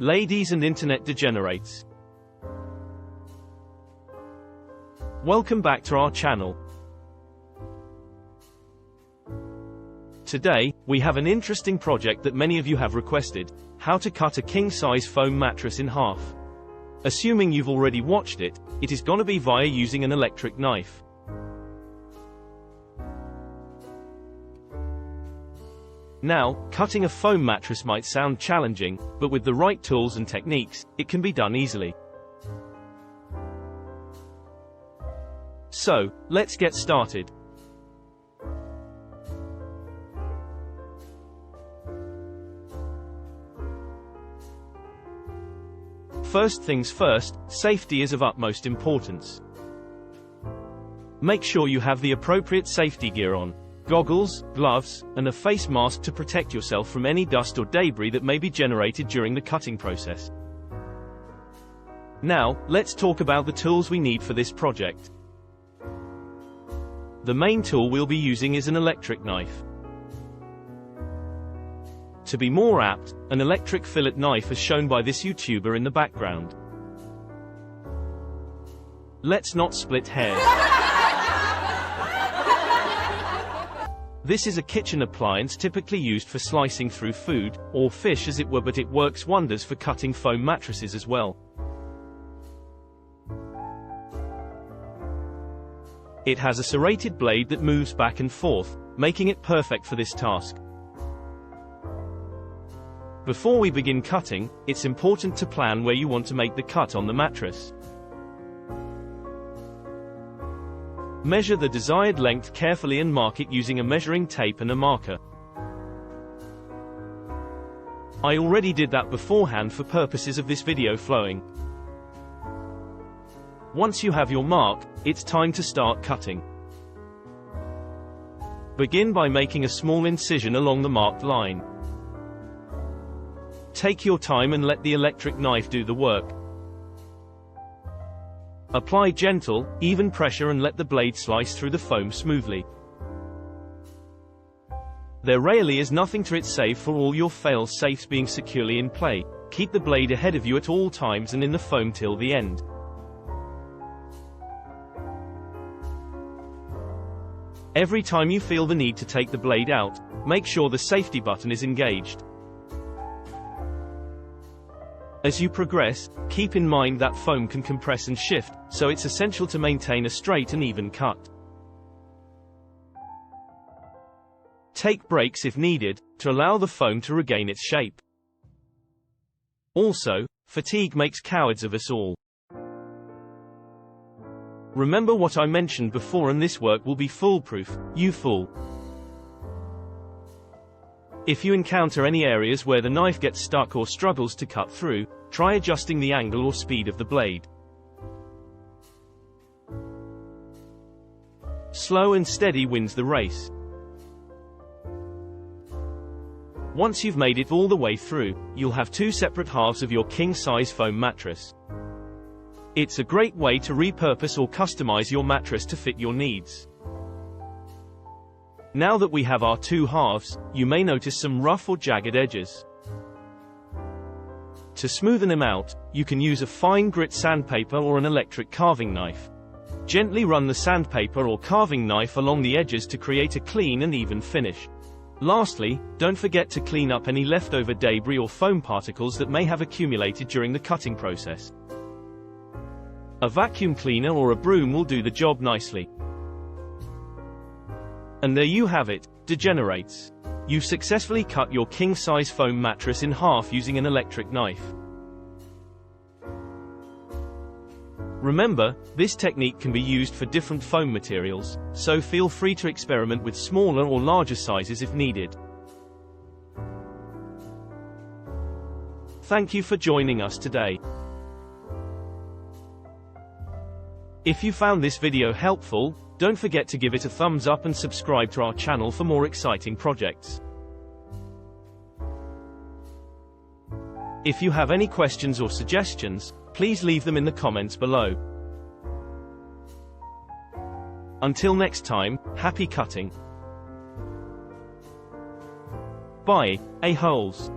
Ladies and internet degenerates, welcome back to our channel. Today, we have an interesting project that many of you have requested: how to cut a king-size foam mattress in half. Assuming you've already watched it, it is gonna be via using an electric knife. Now, cutting a foam mattress might sound challenging, but with the right tools and techniques, it can be done easily. So, let's get started. First things first, safety is of utmost importance. Make sure you have the appropriate safety gear on: goggles, gloves, and a face mask to protect yourself from any dust or debris that may be generated during the cutting process. Now, let's talk about the tools we need for this project. The main tool we'll be using is an electric knife. To be more apt, an electric fillet knife as shown by this YouTuber in the background. Let's not split hairs. This is a kitchen appliance typically used for slicing through food, or fish as it were, but it works wonders for cutting foam mattresses as well. It has a serrated blade that moves back and forth, making it perfect for this task. Before we begin cutting, it's important to plan where you want to make the cut on the mattress. Measure the desired length carefully and mark it using a measuring tape and a marker. I already did that beforehand for purposes of this video flowing. Once you have your mark, it's time to start cutting. Begin by making a small incision along the marked line. Take your time and let the electric knife do the work. Apply gentle, even pressure and let the blade slice through the foam smoothly. There rarely is nothing to it save for all your fail-safes being securely in play. Keep the blade ahead of you at all times and in the foam till the end. Every time you feel the need to take the blade out, make sure the safety button is engaged. As you progress, keep in mind that foam can compress and shift, so it's essential to maintain a straight and even cut. Take breaks if needed, to allow the foam to regain its shape. Also, fatigue makes cowards of us all. Remember what I mentioned before, and this work will be foolproof, you fool. If you encounter any areas where the knife gets stuck or struggles to cut through, try adjusting the angle or speed of the blade. Slow and steady wins the race. Once you've made it all the way through, you'll have two separate halves of your king-size foam mattress. It's a great way to repurpose or customize your mattress to fit your needs. Now that we have our two halves, you may notice some rough or jagged edges. To smoothen them out, you can use a fine grit sandpaper or an electric carving knife. Gently run the sandpaper or carving knife along the edges to create a clean and even finish. Lastly, don't forget to clean up any leftover debris or foam particles that may have accumulated during the cutting process. A vacuum cleaner or a broom will do the job nicely. And there you have it, degenerates. You've successfully cut your king-size foam mattress in half using an electric knife. Remember, this technique can be used for different foam materials, so feel free to experiment with smaller or larger sizes if needed. Thank you for joining us today. If you found this video helpful, don't forget to give it a thumbs up and subscribe to our channel for more exciting projects. If you have any questions or suggestions, please leave them in the comments below. Until next time, happy cutting. Bye, a-holes.